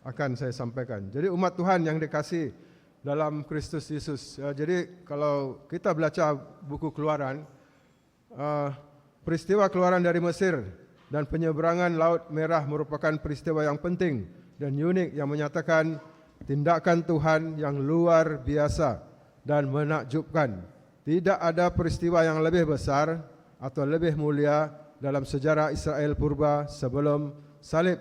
akan saya sampaikan. Jadi umat Tuhan yang dikasihi dalam Kristus Yesus. Jadi kalau kita baca buku Keluaran, peristiwa keluaran dari Mesir dan penyeberangan Laut Merah merupakan peristiwa yang penting dan unik yang menyatakan tindakan Tuhan yang luar biasa dan menakjubkan. Tidak ada peristiwa yang lebih besar atau lebih mulia dalam sejarah Israel purba sebelum salib.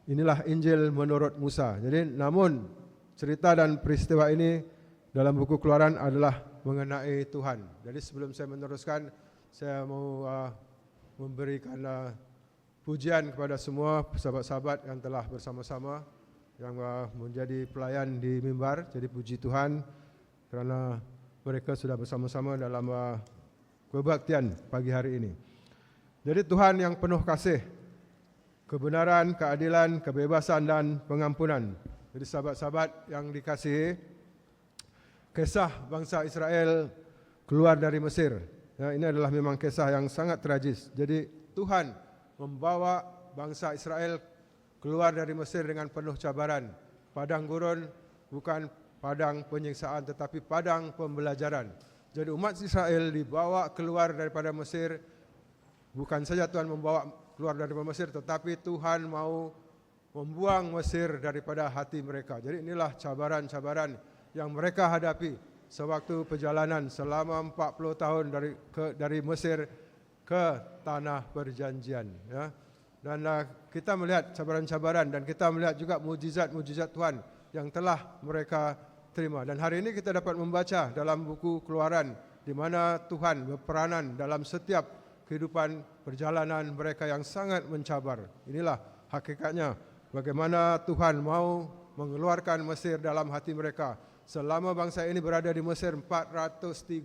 Inilah Injil menurut Musa. Jadi namun cerita dan peristiwa ini dalam buku Keluaran adalah mengenai Tuhan. Jadi sebelum saya meneruskan, saya mau memberikan pujian kepada semua sahabat-sahabat yang telah bersama-sama yang menjadi pelayan di mimbar. Jadi puji Tuhan kerana mereka sudah bersama-sama dalam kebaktian pagi hari ini. Jadi Tuhan yang penuh kasih, kebenaran, keadilan, kebebasan dan pengampunan. Jadi sahabat-sahabat yang dikasihi, kisah bangsa Israel keluar dari Mesir. Ya, ini adalah memang kisah yang sangat tragis. Jadi Tuhan membawa bangsa Israel keluar dari Mesir dengan penuh cabaran. Padang gurun bukan padang penyiksaan tetapi padang pembelajaran. Jadi umat Israel dibawa keluar daripada Mesir. Bukan saja Tuhan membawa keluar dari Mesir, tetapi Tuhan mau membuang Mesir daripada hati mereka. Jadi inilah cabaran-cabaran yang mereka hadapi sewaktu perjalanan selama 40 tahun dari Mesir ke tanah perjanjian. Ya. Dan kita melihat cabaran-cabaran dan kita melihat juga mujizat-mujizat Tuhan yang telah mereka terima. Dan hari ini kita dapat membaca dalam buku Keluaran di mana Tuhan berperanan dalam setiap kehidupan perjalanan mereka yang sangat mencabar. Inilah hakikatnya bagaimana Tuhan mau mengeluarkan Mesir dalam hati mereka. Selama bangsa ini berada di Mesir 430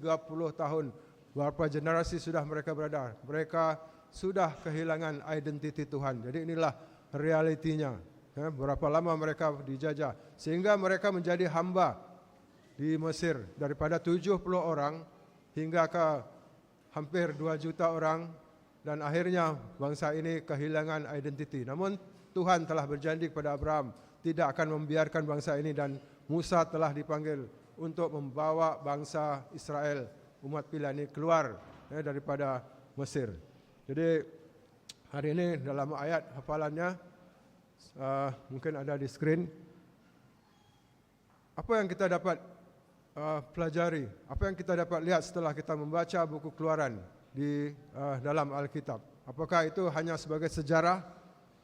tahun, berapa generasi sudah mereka berada. Mereka sudah kehilangan identiti Tuhan. Jadi inilah realitinya. Ya, berapa lama mereka dijajah. Sehingga mereka menjadi hamba di Mesir. Daripada 70 orang hingga ke hampir 2 juta orang. Dan akhirnya bangsa ini kehilangan identiti. Namun Tuhan telah berjanji kepada Abraham tidak akan membiarkan bangsa ini, dan Musa telah dipanggil untuk membawa bangsa Israel, umat pilihan ini keluar daripada Mesir. Jadi hari ini dalam ayat hafalannya mungkin ada di skrin. Apa yang kita dapat pelajari, apa yang kita dapat lihat setelah kita membaca buku Keluaran di dalam Alkitab? Apakah itu hanya sebagai sejarah,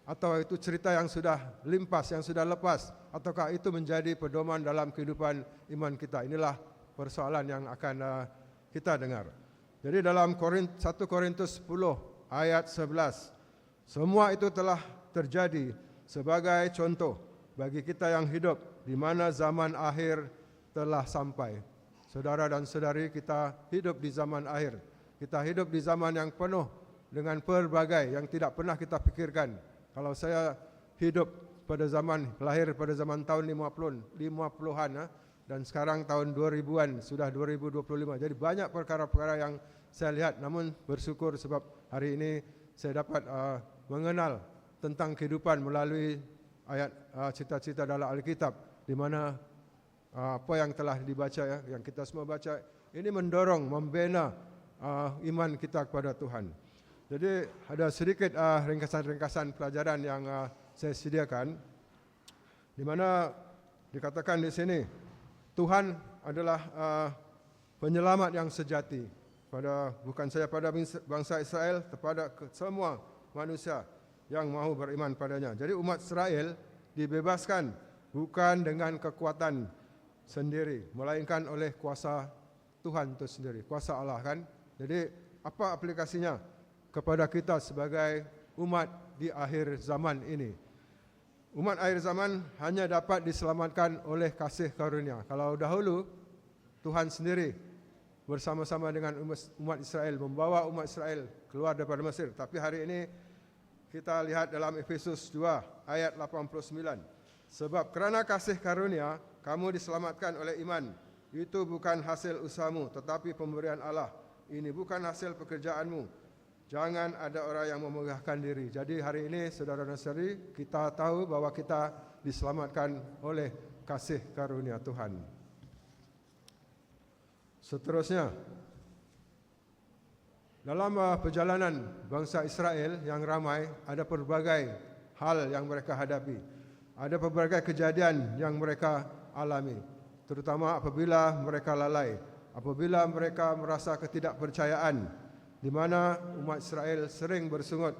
atau itu cerita yang sudah limpas, yang sudah lepas, ataukah itu menjadi pedoman dalam kehidupan iman kita? Inilah persoalan yang akan kita dengar. Jadi dalam 1 Korintus 10 ayat 11, semua itu telah terjadi sebagai contoh bagi kita yang hidup di mana zaman akhir telah sampai. Saudara dan saudari, kita hidup di zaman akhir. Kita hidup di zaman yang penuh dengan pelbagai yang tidak pernah kita pikirkan. Kalau saya hidup pada zaman, lahir pada zaman tahun 50-an dan sekarang tahun 2000-an, sudah 2025. Jadi banyak perkara-perkara yang saya lihat, namun bersyukur sebab hari ini saya dapat mengenal tentang kehidupan melalui ayat cita-cita dalam Alkitab, di mana apa yang telah dibaca, yang kita semua baca, ini mendorong, membina iman kita kepada Tuhan. Jadi ada sedikit ringkasan-ringkasan pelajaran yang saya sediakan, di mana dikatakan di sini Tuhan adalah penyelamat yang sejati pada, bukan saja pada bangsa Israel, kepada semua manusia yang mahu beriman padanya. Jadi umat Israel dibebaskan bukan dengan kekuatan sendiri, melainkan oleh kuasa Tuhan itu sendiri, kuasa Allah kan. Jadi apa aplikasinya kepada kita sebagai umat di akhir zaman ini? Umat akhir zaman hanya dapat diselamatkan oleh kasih karunia. Kalau dahulu Tuhan sendiri bersama-sama dengan umat Israel membawa umat Israel keluar daripada Mesir. Tapi hari ini kita lihat dalam Efesus 2 ayat 89. Sebab kerana kasih karunia kamu diselamatkan oleh iman. Itu bukan hasil usahamu tetapi pemberian Allah. Ini bukan hasil pekerjaanmu, Jangan ada orang yang memegahkan diri. Jadi hari ini saudara-saudari, kita tahu bahwa kita diselamatkan oleh kasih karunia Tuhan. Seterusnya, dalam perjalanan bangsa Israel yang ramai, ada pelbagai hal yang mereka hadapi. Ada pelbagai kejadian yang mereka alami, terutama apabila mereka lalai, apabila mereka merasa ketidakpercayaan, di mana umat Israel sering bersungut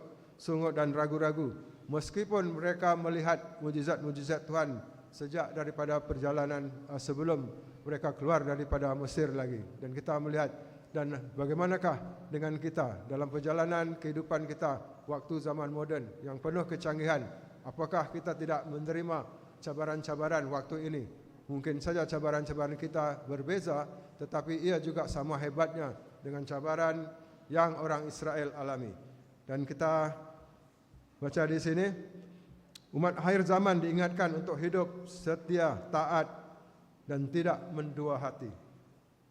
dan ragu-ragu, meskipun mereka melihat mujizat-mujizat Tuhan sejak daripada perjalanan sebelum mereka keluar daripada Mesir lagi. Dan kita melihat, dan bagaimanakah dengan kita dalam perjalanan kehidupan kita waktu zaman moden yang penuh kecanggihan? Apakah kita tidak menerima cabaran-cabaran waktu ini? Mungkin saja cabaran-cabaran kita berbeza, tetapi ia juga sama hebatnya dengan cabaran yang orang Israel alami. Dan kita baca di sini, umat akhir zaman diingatkan untuk hidup setia, taat dan tidak mendua hati.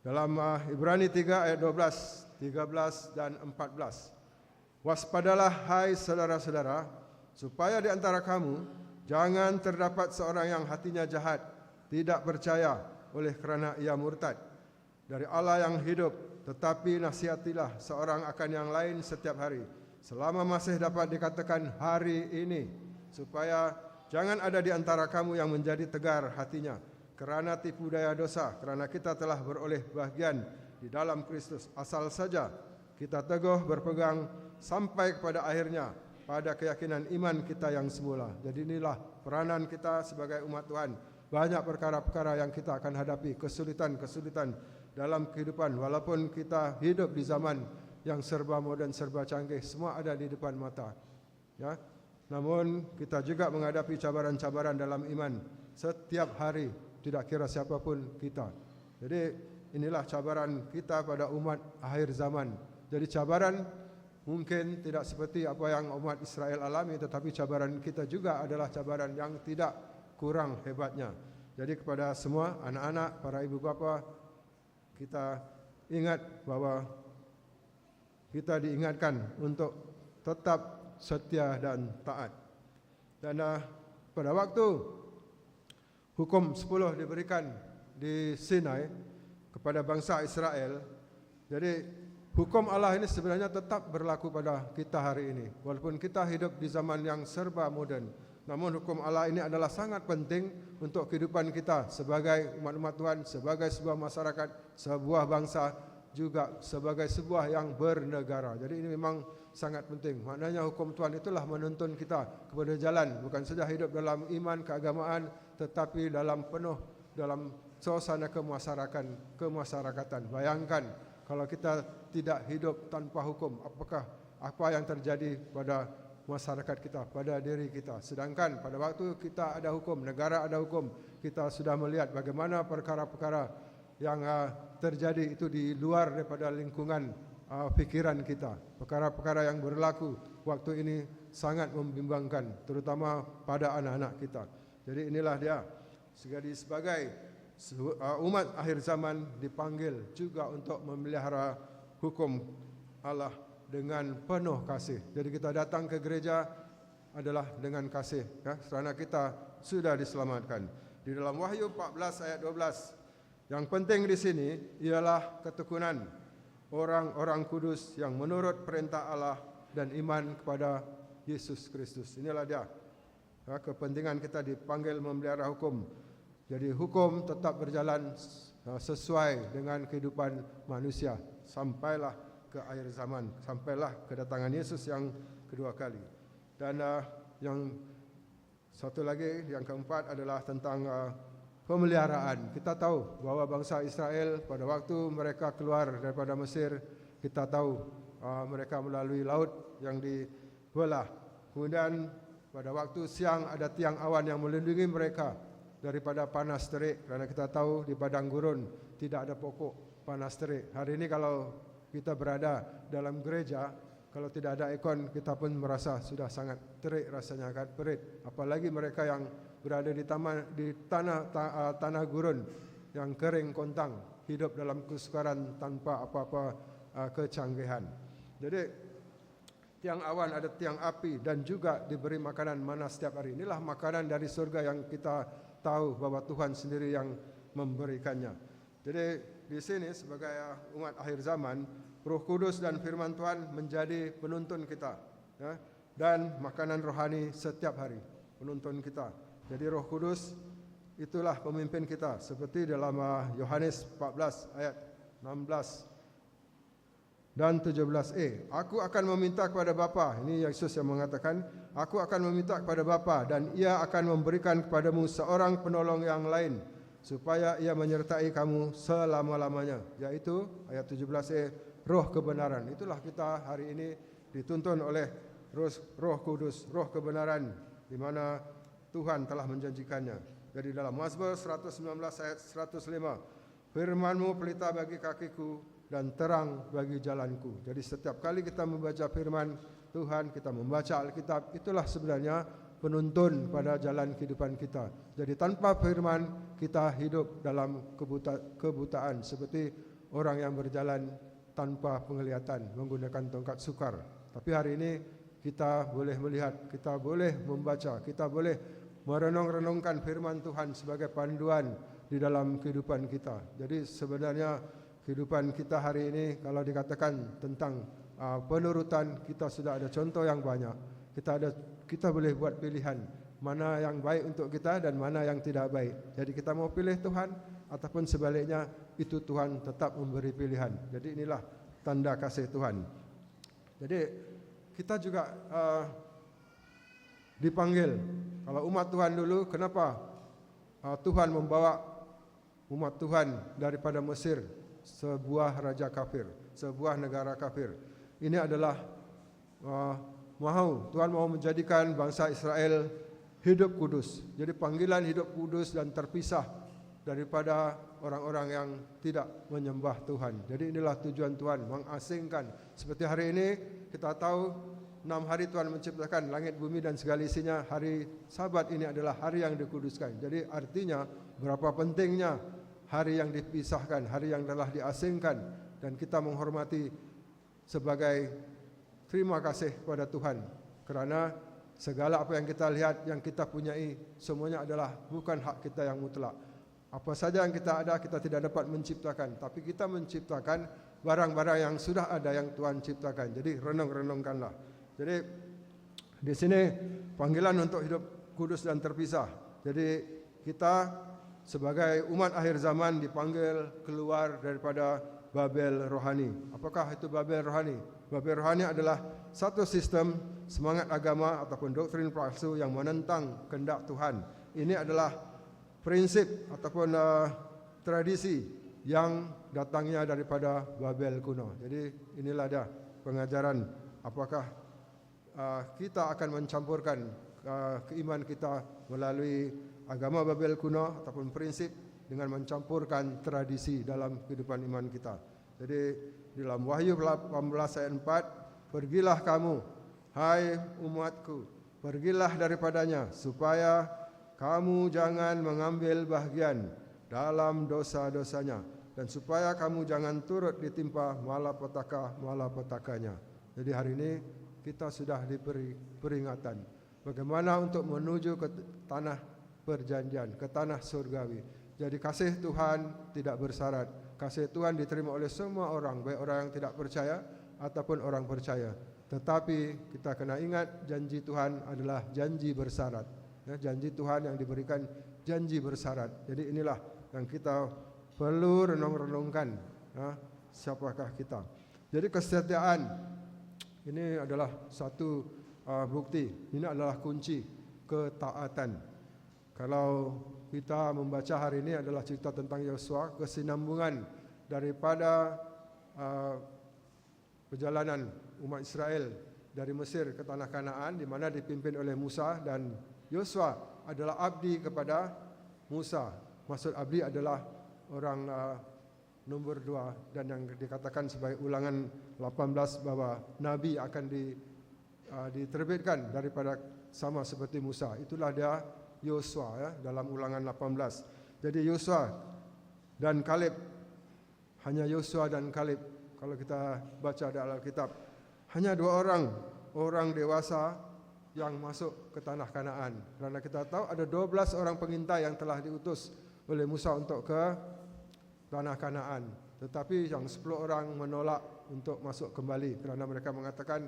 Dalam Ibrani 3 ayat 12, 13 dan 14. Waspadalah hai saudara-saudara, supaya di antara kamu jangan terdapat seorang yang hatinya jahat, tidak percaya oleh kerana ia murtad dari Allah yang hidup. Tetapi nasihatilah seorang akan yang lain setiap hari, selama masih dapat dikatakan hari ini, supaya jangan ada di antara kamu yang menjadi tegar hatinya kerana tipu daya dosa, kerana kita telah beroleh bahagian di dalam Kristus. Asal saja kita teguh berpegang sampai kepada akhirnya pada keyakinan iman kita yang semula. Jadi inilah peranan kita sebagai umat Tuhan. Banyak perkara-perkara yang kita akan hadapi, kesulitan-kesulitan dalam kehidupan, walaupun kita hidup di zaman yang serba moden, serba canggih, semua ada di depan mata. Ya, namun kita juga menghadapi cabaran-cabaran dalam iman setiap hari, tidak kira siapapun kita. Jadi inilah cabaran kita pada umat akhir zaman. Jadi cabaran mungkin tidak seperti apa yang umat Israel alami, tetapi cabaran kita juga adalah cabaran yang tidak kurang hebatnya. Jadi kepada semua anak-anak, para ibu bapa, kita ingat bahwa kita diingatkan untuk tetap setia dan taat. Dan pada waktu hukum 10 diberikan di Sinai kepada bangsa Israel, jadi hukum Allah ini sebenarnya tetap berlaku pada kita hari ini. Walaupun kita hidup di zaman yang serba moden, namun hukum Allah ini adalah sangat penting untuk kehidupan kita sebagai umat-umat Tuhan, sebagai sebuah masyarakat, sebuah bangsa, juga sebagai sebuah yang bernegara. Jadi ini memang sangat penting. Maknanya hukum Tuhan itulah menuntun kita kepada jalan, bukan saja hidup dalam iman keagamaan, tetapi dalam penuh dalam suasana kemasyarakatan. Bayangkan kalau kita tidak hidup tanpa hukum, apakah apa yang terjadi pada masyarakat kita, pada diri kita. Sedangkan pada waktu kita ada hukum, negara ada hukum, kita sudah melihat bagaimana perkara-perkara yang terjadi itu di luar daripada lingkungan fikiran kita. Perkara-perkara yang berlaku waktu ini sangat membimbangkan, terutama pada anak-anak kita. Jadi inilah dia, sebagai umat akhir zaman dipanggil juga untuk memelihara hukum Allah dengan penuh kasih. Jadi kita datang ke gereja adalah dengan kasih, ya, kerana kita sudah diselamatkan. Di dalam Wahyu 14 ayat 12, yang penting di sini ialah ketekunan orang-orang kudus yang menurut perintah Allah dan iman kepada Yesus Kristus. Inilah dia, ya, kepentingan kita dipanggil memelihara hukum. Jadi hukum tetap berjalan sesuai dengan kehidupan manusia sampailah ke akhir zaman, sampailah kedatangan Yesus yang kedua kali. Dan yang satu lagi, yang keempat adalah tentang pemeliharaan. Kita tahu bahwa bangsa Israel pada waktu mereka keluar daripada Mesir, kita tahu mereka melalui laut yang dibelah. Kemudian pada waktu siang ada tiang awan yang melindungi mereka daripada panas terik, kerana kita tahu di padang gurun tidak ada pokok panas terik. Hari ini kalau kita berada dalam gereja, kalau tidak ada aircon, kita pun merasa sudah sangat terik rasanya, kan, perit. Apalagi mereka yang berada di tanah gurun yang kering kontang, hidup dalam kesukaran tanpa apa-apa kecanggihan. Jadi tiang awan, ada tiang api, dan juga diberi makanan mana setiap hari. Inilah makanan dari surga yang kita tahu bahwa Tuhan sendiri yang memberikannya. Jadi di sini sebagai umat akhir zaman, Roh Kudus dan firman Tuhan menjadi penuntun kita, ya, dan makanan rohani setiap hari, penuntun kita. Jadi Roh Kudus itulah pemimpin kita, seperti dalam Yohanes 14 ayat 16 dan 17a. Aku akan meminta kepada Bapa, ini Yesus yang mengatakan, aku akan meminta kepada Bapa dan ia akan memberikan kepadamu seorang penolong yang lain, supaya ia menyertai kamu selama-lamanya, yaitu ayat 17a, Roh kebenaran. Itulah kita hari ini dituntun oleh Roh Kudus, Roh kebenaran, di mana Tuhan telah menjanjikannya. Jadi dalam Mazmur 119 ayat 105, firman-Mu pelita bagi kakiku dan terang bagi jalanku. Jadi setiap kali kita membaca firman Tuhan, kita membaca Alkitab, itulah sebenarnya penuntun pada jalan kehidupan kita. Jadi tanpa firman, kita hidup dalam kebutaan, seperti orang yang berjalan tanpa penglihatan menggunakan tongkat sukar. Tapi hari ini kita boleh melihat, kita boleh membaca, kita boleh merenung-renungkan firman Tuhan sebagai panduan di dalam kehidupan kita. Jadi sebenarnya kehidupan kita hari ini, kalau dikatakan tentang penurutan, kita sudah ada contoh yang banyak. Kita boleh buat pilihan mana yang baik untuk kita dan mana yang tidak baik. Jadi kita mau pilih Tuhan ataupun sebaliknya, itu Tuhan tetap memberi pilihan. Jadi inilah tanda kasih Tuhan. Jadi kita juga dipanggil. Kalau umat Tuhan dulu, kenapa Tuhan membawa umat Tuhan daripada Mesir, sebuah raja kafir, sebuah negara kafir. Ini adalah Tuhan mau menjadikan bangsa Israel hidup kudus. Jadi panggilan hidup kudus dan terpisah daripada orang-orang yang tidak menyembah Tuhan. Jadi inilah tujuan Tuhan, mengasingkan. Seperti hari ini kita tahu 6 hari Tuhan menciptakan langit, bumi dan segala isinya. Hari Sabat ini adalah hari yang dikuduskan. Jadi artinya berapa pentingnya hari yang dipisahkan, hari yang telah diasingkan, dan kita menghormati sebagai terima kasih kepada Tuhan, kerana segala apa yang kita lihat, yang kita punyai, semuanya adalah bukan hak kita yang mutlak. Apa saja yang kita ada, kita tidak dapat menciptakan, tapi kita menciptakan barang-barang yang sudah ada, yang Tuhan ciptakan. Jadi renung-renungkanlah. Jadi di sini panggilan untuk hidup kudus dan terpisah. Jadi kita sebagai umat akhir zaman dipanggil keluar daripada Babel rohani. Apakah itu Babel rohani? Babel rohani adalah satu sistem semangat agama ataupun doktrin palsu yang menentang kehendak Tuhan. Ini adalah prinsip ataupun tradisi yang datangnya daripada Babel kuno. Jadi inilah dia pengajaran. Apakah kita akan mencampurkan keimanan kita melalui agama Babel kuno ataupun prinsip dengan mencampurkan tradisi dalam kehidupan iman kita. Jadi dalam Wahyu 18 ayat 4, pergilah kamu, hai umatku, pergilah daripadanya, supaya kamu jangan mengambil bahagian dalam dosa-dosanya, dan supaya kamu jangan turut ditimpa malapetaka-malapetakanya. Jadi hari ini kita sudah diberi peringatan bagaimana untuk menuju ke tanah perjanjian, ke tanah surgawi. Jadi kasih Tuhan tidak bersyarat. Kasih Tuhan diterima oleh semua orang, baik orang yang tidak percaya ataupun orang percaya. Tetapi kita kena ingat, janji Tuhan adalah janji bersyarat. Ya, janji Tuhan yang diberikan janji bersyarat. Jadi inilah yang kita perlu renung-renungkan. Ya, siapakah kita? Jadi kesetiaan ini adalah satu bukti. Ini adalah kunci ketaatan. Kalau kita membaca hari ini adalah cerita tentang Yosua, kesinambungan daripada perjalanan umat Israel dari Mesir ke tanah Kanaan, di mana dipimpin oleh Musa, dan Yosua adalah abdi kepada Musa. Maksud abdi adalah orang nomor 2, dan yang dikatakan sebagai Ulangan 18 bahwa Nabi akan diterbitkan daripada sama seperti Musa. Itulah dia Yosua, ya, dalam Ulangan 18. Jadi Yosua dan Kaleb, hanya Yosua dan Kaleb. Kalau kita baca dalam Alkitab, hanya 2 orang orang dewasa yang masuk ke tanah Kanaan. Kerana kita tahu ada 12 orang pengintai yang telah diutus oleh Musa untuk ke tanah Kanaan. Tetapi yang 10 orang menolak untuk masuk kembali kerana mereka mengatakan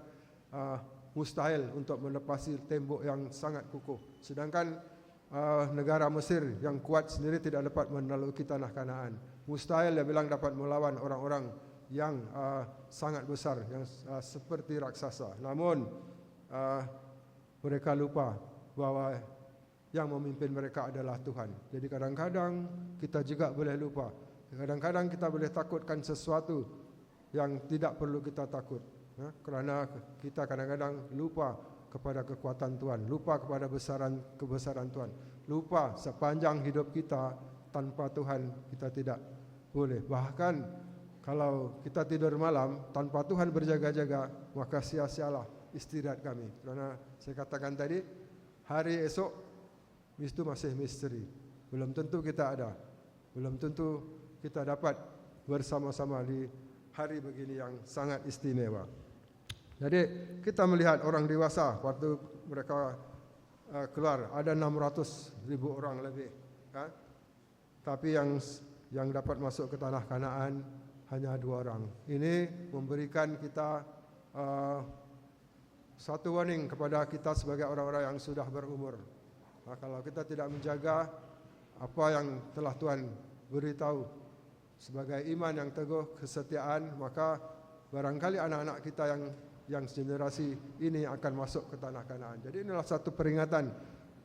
mustahil untuk menepasi tembok yang sangat kukuh. Sedangkan negara Mesir yang kuat sendiri tidak dapat menaklukki tanah Kanaan. Mustahil dia bilang dapat melawan orang-orang yang sangat besar, yang seperti raksasa. Namun mereka lupa bahawa yang memimpin mereka adalah Tuhan. Jadi kadang-kadang kita juga boleh lupa. Kadang-kadang kita boleh takutkan sesuatu yang tidak perlu kita takut, kerana kita kadang-kadang lupa kepada kekuatan Tuhan, lupa kepada kebesaran Tuhan, lupa sepanjang hidup kita tanpa Tuhan kita tidak boleh. Bahkan kalau kita tidur malam tanpa Tuhan berjaga-jaga, maka sia-sialah istirahat kami. Kerana saya katakan tadi, hari esok itu masih misteri. Belum tentu kita ada, belum tentu kita dapat bersama-sama di hari begini yang sangat istimewa. Jadi kita melihat orang dewasa waktu mereka keluar ada 600,000 orang lebih, tapi yang dapat masuk ke tanah Kanaan hanya 2 orang. Ini memberikan kita satu warning kepada kita sebagai orang-orang yang sudah berumur. Kalau kita tidak menjaga apa yang telah Tuhan beritahu sebagai iman yang teguh, kesetiaan, maka barangkali anak-anak kita yang generasi ini akan masuk ke tanah Kanaan. Jadi inilah satu peringatan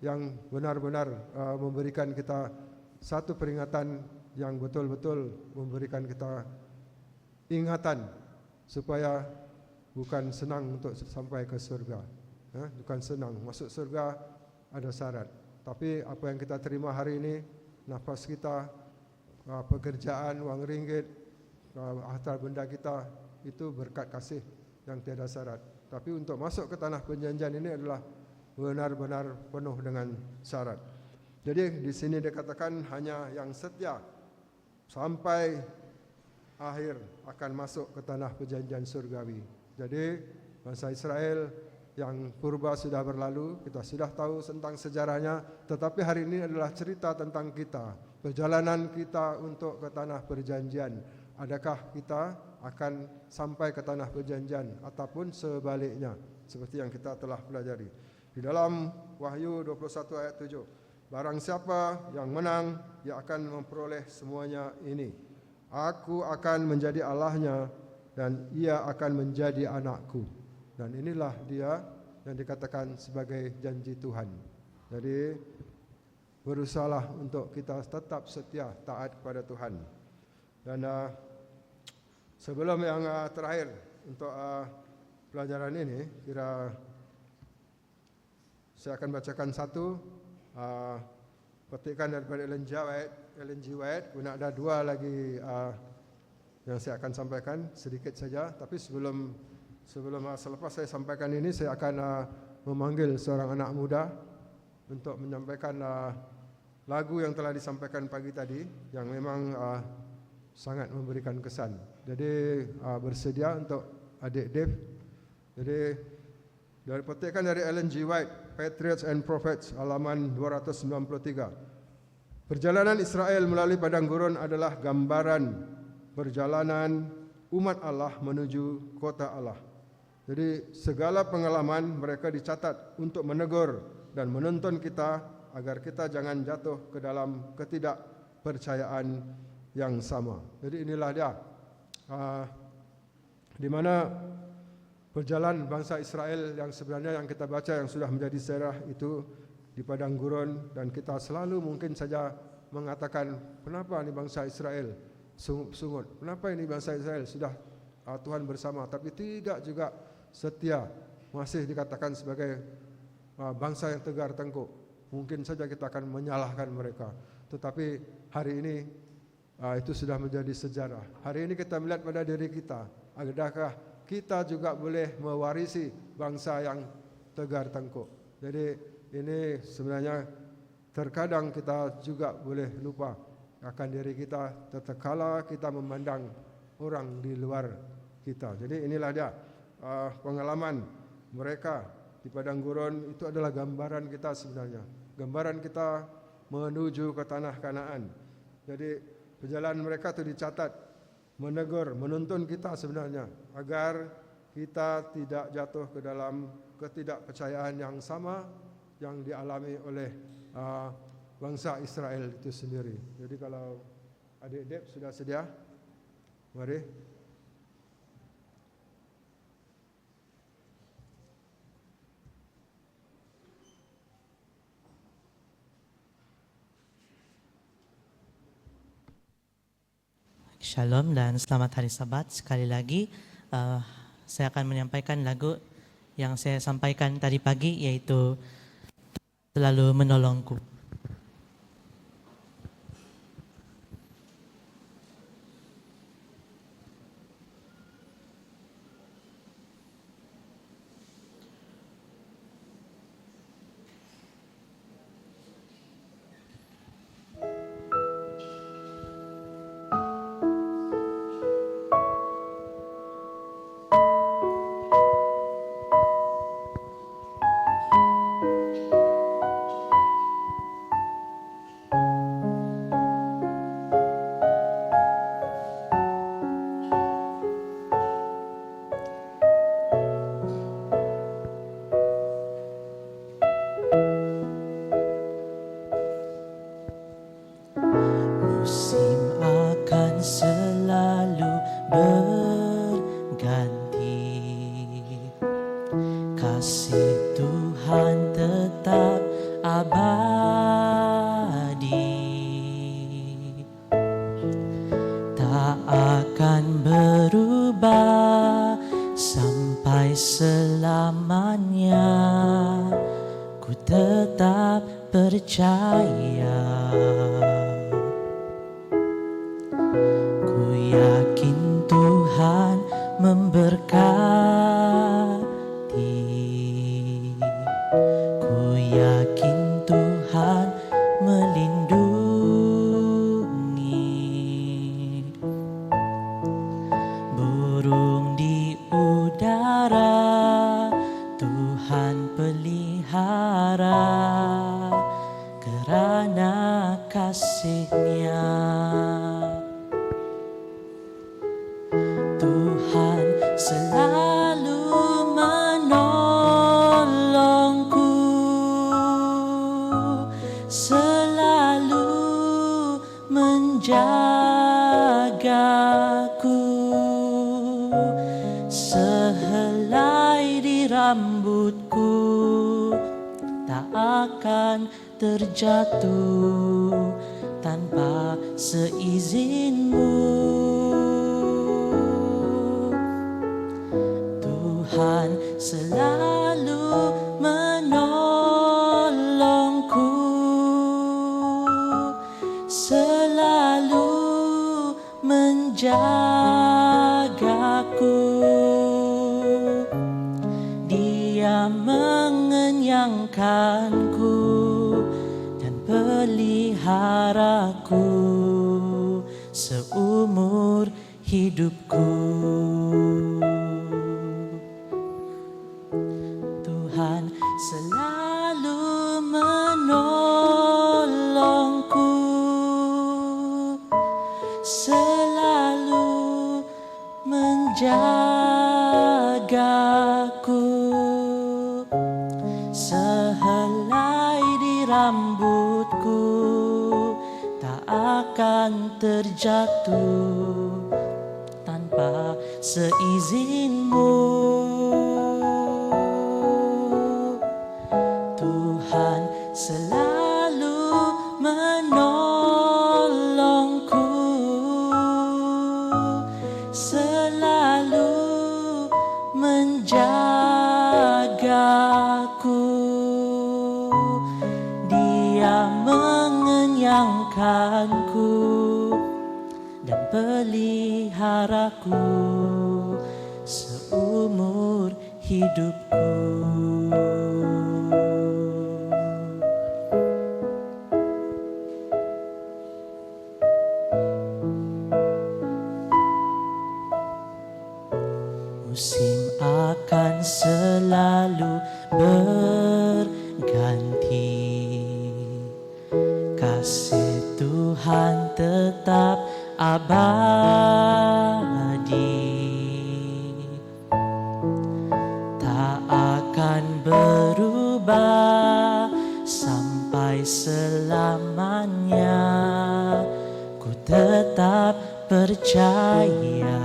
yang benar-benar memberikan kita satu peringatan yang betul-betul memberikan kita ingatan supaya bukan senang untuk sampai ke surga. Bukan senang, masuk surga ada syarat. Tapi apa yang kita terima hari ini, nafas kita, pekerjaan, wang ringgit, harta benda kita, itu berkat kasih yang tiada syarat. Tapi untuk masuk ke tanah perjanjian ini adalah benar-benar penuh dengan syarat. Jadi di sini dikatakan hanya yang setia sampai akhir akan masuk ke tanah perjanjian surgawi. Jadi bangsa Israel yang purba sudah berlalu, kita sudah tahu tentang sejarahnya, tetapi hari ini adalah cerita tentang kita, perjalanan kita untuk ke tanah perjanjian. Adakah kita akan sampai ke tanah perjanjian ataupun sebaliknya, seperti yang kita telah pelajari di dalam Wahyu 21 ayat 7. Barang siapa yang menang, ia akan memperoleh semuanya ini. Aku akan menjadi Allahnya dan ia akan menjadi anakku. Dan inilah dia yang dikatakan sebagai janji Tuhan. Jadi berusahalah untuk kita tetap setia taat kepada Tuhan. Dan sebelum yang terakhir untuk pelajaran ini, kira saya akan bacakan satu petikan daripada Ellen G. White. Kemudian ada 2 lagi yang saya akan sampaikan sedikit saja. Tapi selepas saya sampaikan ini, saya akan memanggil seorang anak muda untuk menyampaikan lagu yang telah disampaikan pagi tadi, yang memang sangat memberikan kesan. Jadi bersedia untuk adik Dave. Jadi dari petikan dari Ellen G. White, Patriots and Prophets, halaman 293. Perjalanan Israel melalui padang gurun adalah gambaran perjalanan umat Allah menuju kota Allah. Jadi segala pengalaman mereka dicatat untuk menegur dan menuntun kita agar kita jangan jatuh ke dalam ketidakpercayaan yang sama. Jadi inilah dia di mana perjalanan bangsa Israel yang sebenarnya yang kita baca yang sudah menjadi sejarah itu di padang gurun, dan kita selalu mungkin saja mengatakan, kenapa ini bangsa Israel sungut? Kenapa ini bangsa Israel sudah Tuhan bersama tapi tidak juga setia, masih dikatakan sebagai bangsa yang tegar tengkuk? Mungkin saja kita akan menyalahkan mereka. Tetapi hari ini itu sudah menjadi sejarah. Hari ini kita melihat pada diri kita, adakah kita juga boleh mewarisi bangsa yang tegar tengkuk? Jadi ini sebenarnya terkadang kita juga boleh lupa akan diri kita tatkala kita memandang orang di luar kita. Jadi inilah dia pengalaman mereka di padang gurun itu adalah gambaran kita sebenarnya. Gambaran kita menuju ke tanah Kanaan. Jadi perjalanan mereka itu dicatat, menegur, menuntun kita sebenarnya agar kita tidak jatuh ke dalam ketidakpercayaan yang sama yang dialami oleh bangsa Israel itu sendiri. Jadi kalau adik-adik sudah sedia, mari. Shalom dan selamat hari Sabat. Sekali lagi saya akan menyampaikan lagu yang saya sampaikan tadi pagi, yaitu Selalu Menolongku. Terjatuh tanpa seizinmu. Tuhan selalu menolongku, selalu menjagaku. Dia mengenyangkanku, peliharaku seumur hidupku. Tuhan selalu menolongku, selalu menjagaku. Sehelai di rambutku tak akan terjatuh tanpa seizinmu. Tuhan selalu menolongku, selalu menjagaku. Dia mengenyangkanku dan peliharaku seumur hidupku. Musim akan selalu selalu berganti. Kasih Tuhan tetap abadi, tak akan berubah sampai selamanya. Ku tetap percaya,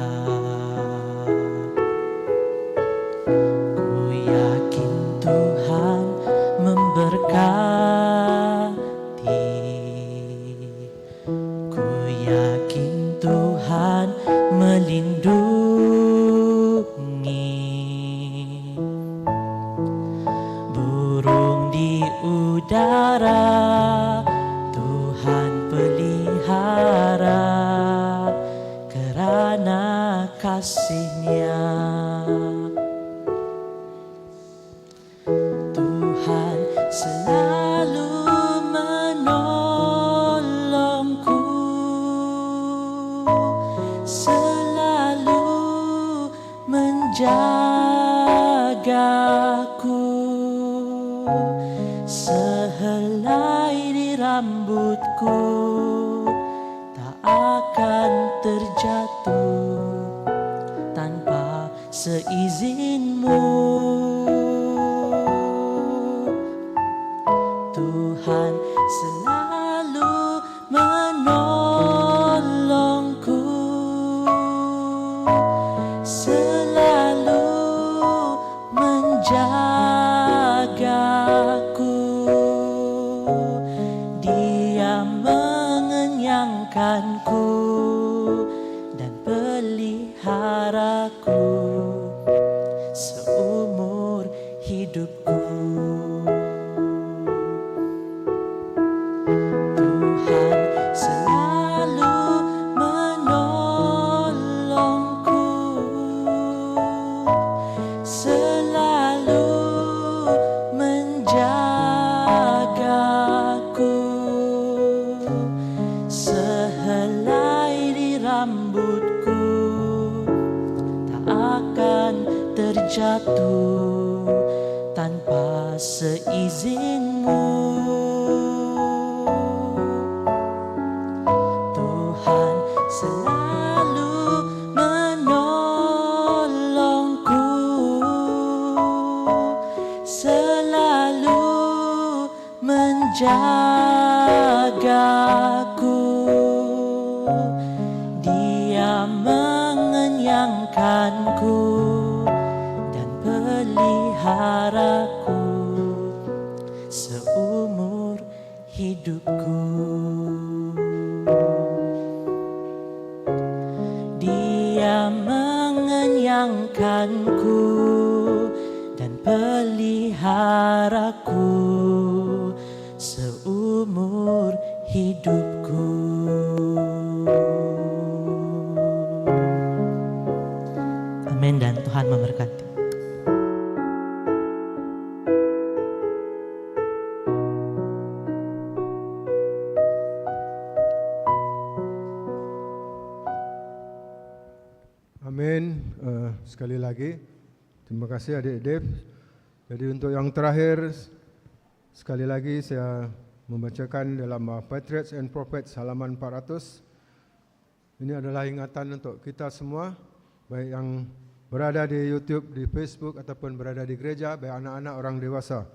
ku yakin Tuhan memberkati, ku yakin Tuhan melindungi. Burung di udara Tuhan pelihara, kerana kasih-Nya. Tuhan selalu menolongku, selalu menjagaku. Sehelai di rambutku tak akan terjatuh tanpa seizinmu. Tuhan selalu menolongku, selalu menjagaku. Dia mengenyangkanku dan peliharaku seumur hidupku. Tuhan selalu menolongku, selalu menjagaku. Sehelai di rambutku tak akan terjatuh tanpa seizinmu. Tuhan selalu menolongku, selalu menjagaku. Dia mengenyangkanku dan peliharaku seumur hidupku. Dia mengenyangkanku dan peliharaku seumur hidupku. Amin, dan Tuhan memberkati. Amin. Sekali lagi, terima kasih adik Dev. Jadi untuk yang terakhir, sekali lagi saya membacakan dalam Patriots and Prophets halaman 400. Ini adalah ingatan untuk kita semua, baik yang berada di YouTube, di Facebook ataupun berada di gereja, baik anak-anak, orang dewasa.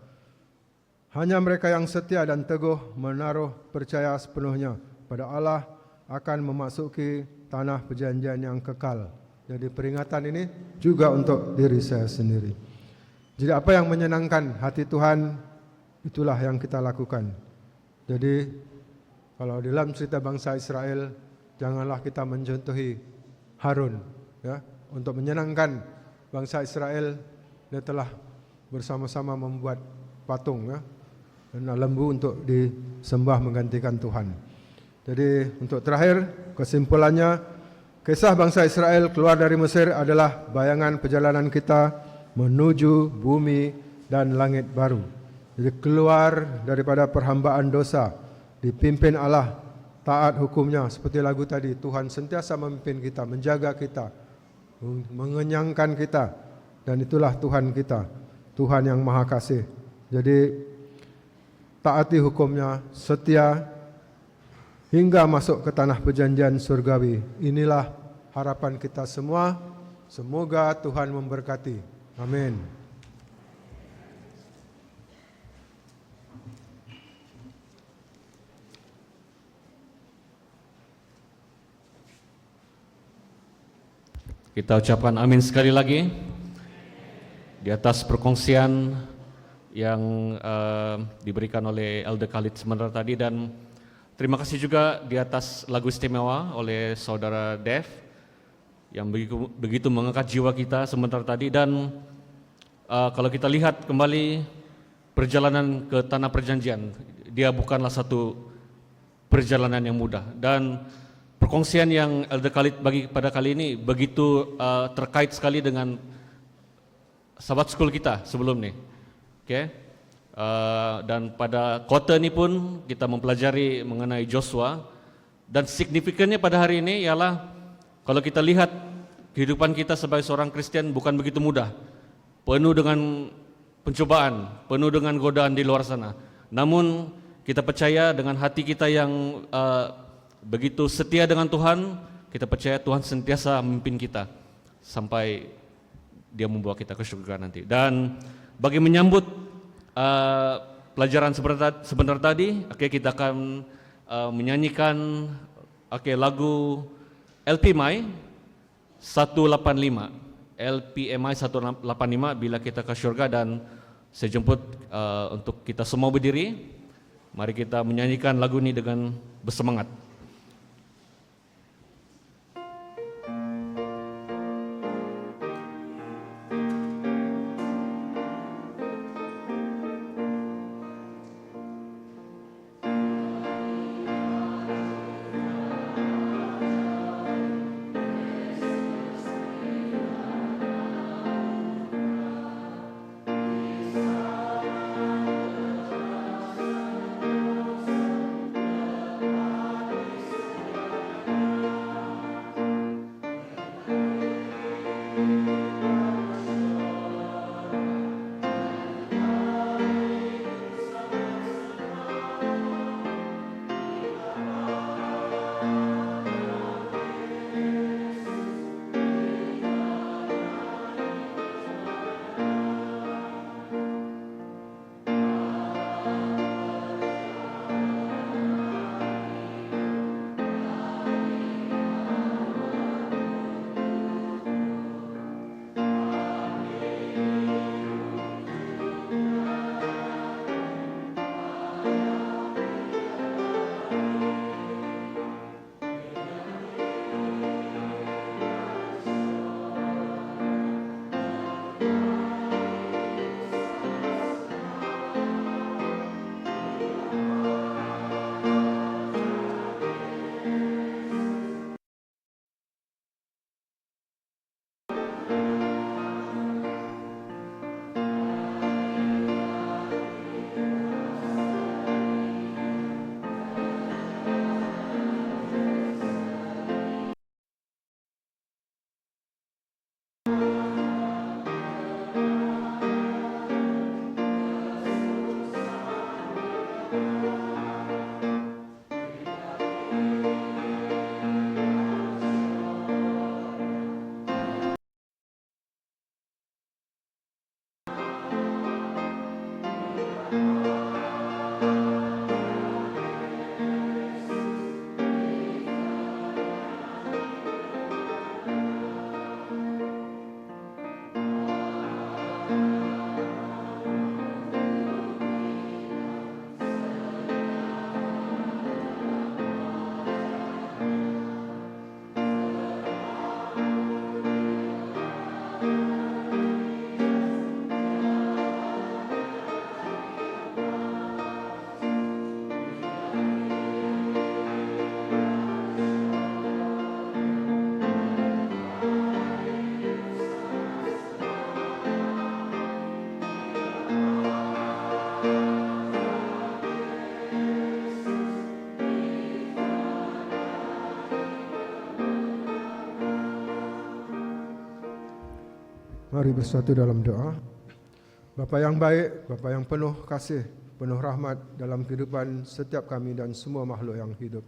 Hanya mereka yang setia dan teguh menaruh percaya sepenuhnya pada Allah akan memasuki tanah perjanjian yang kekal. Jadi peringatan ini juga untuk diri saya sendiri. Jadi apa yang menyenangkan hati Tuhan, itulah yang kita lakukan. Jadi kalau dalam cerita bangsa Israel, janganlah kita mencontohi Harun, ya, untuk menyenangkan bangsa Israel. Dia telah bersama-sama membuat patung, ya, dan lembu untuk disembah menggantikan Tuhan. Jadi untuk terakhir, kesimpulannya, kisah bangsa Israel keluar dari Mesir adalah bayangan perjalanan kita menuju bumi dan langit baru. Jadi keluar daripada perhambaan dosa, dipimpin Allah, taat hukumnya. Seperti lagu tadi, Tuhan sentiasa memimpin kita, menjaga kita, mengenyangkan kita, dan itulah Tuhan kita. Tuhan yang Maha Kasih. Jadi taati hukum-Nya, setia hingga masuk ke tanah perjanjian surgawi. Inilah harapan kita semua. Semoga Tuhan memberkati. Amin. Kita ucapkan amin sekali lagi di atas perkongsian yang diberikan oleh Elder Khalid sebentar tadi, dan terima kasih juga di atas lagu istimewa oleh Saudara Dev yang begitu mengangkat jiwa kita sebentar tadi. Dan kalau kita lihat kembali perjalanan ke tanah perjanjian, dia bukanlah satu perjalanan yang mudah, dan perkongsian yang Elder Khalid bagi pada kali ini begitu terkait sekali dengan sahabat school kita sebelum ni. Okay? Dan pada kota ini pun kita mempelajari mengenai Joshua, dan signifikannya pada hari ini ialah kalau kita lihat kehidupan kita sebagai seorang Kristen bukan begitu mudah, penuh dengan pencobaan, penuh dengan godaan di luar sana. Namun kita percaya dengan hati kita yang begitu setia dengan Tuhan, kita percaya Tuhan sentiasa memimpin kita sampai Dia membawa kita ke surga nanti. Dan bagi menyambut pelajaran sebentar tadi, kita akan menyanyikan lagu LPMI 185, LPMI 185, Bila Kita ke Surga. Dan saya jemput untuk kita semua berdiri. Mari kita menyanyikan lagu ini dengan bersemangat. Mari bersatu dalam doa. Bapa yang baik, Bapa yang penuh kasih, penuh rahmat dalam kehidupan setiap kami dan semua makhluk yang hidup.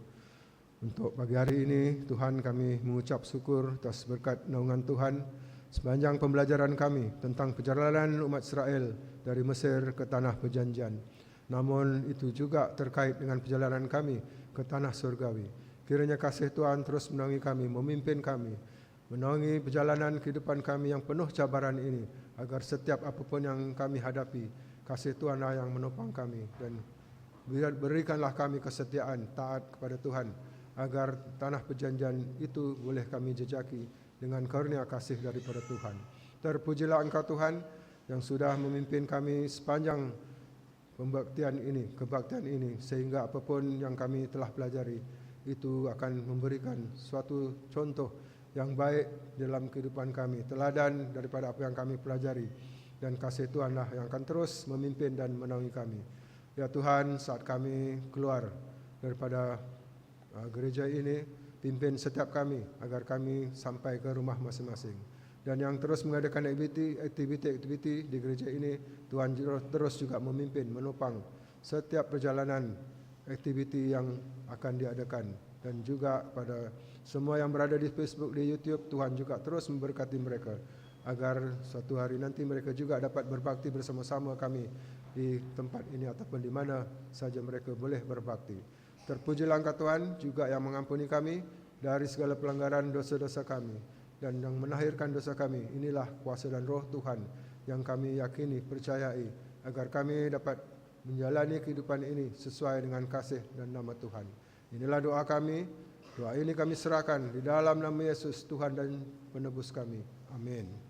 Untuk pagi hari ini, Tuhan, kami mengucap syukur atas berkat naungan Tuhan sepanjang pembelajaran kami tentang perjalanan umat Israel dari Mesir ke Tanah Perjanjian. Namun itu juga terkait dengan perjalanan kami ke Tanah Surgawi. Kiranya kasih Tuhan terus menaungi kami, memimpin kami, menaungi perjalanan kehidupan kami yang penuh cabaran ini, agar setiap apapun yang kami hadapi, kasih Tuhanlah yang menopang kami, dan berikanlah kami kesetiaan, taat kepada Tuhan, agar tanah perjanjian itu boleh kami jejaki dengan karunia kasih daripada Tuhan. Terpujilah Engkau Tuhan yang sudah memimpin kami sepanjang pembaktian ini, kebaktian ini, sehingga apapun yang kami telah pelajari itu akan memberikan suatu contoh yang baik dalam kehidupan kami, teladan daripada apa yang kami pelajari, dan kasih Tuhanlah yang akan terus memimpin dan menaungi kami. Ya Tuhan, saat kami keluar daripada gereja ini, pimpin setiap kami agar kami sampai ke rumah masing-masing. Dan yang terus mengadakan aktiviti di gereja ini, Tuhan terus juga memimpin, menopang setiap perjalanan aktiviti yang akan diadakan. Dan juga pada semua yang berada di Facebook, di YouTube, Tuhan juga terus memberkati mereka, agar suatu hari nanti mereka juga dapat berbakti bersama-sama kami di tempat ini ataupun di mana saja mereka boleh berbakti. Terpujilah Engkau Tuhan juga yang mengampuni kami dari segala pelanggaran dosa-dosa kami dan yang menahirkan dosa kami. Inilah kuasa dan roh Tuhan yang kami yakini, percayai, agar kami dapat menjalani kehidupan ini sesuai dengan kasih dan nama Tuhan. Inilah doa kami. Doa ini kami serahkan di dalam nama Yesus, Tuhan dan Penebus kami. Amin.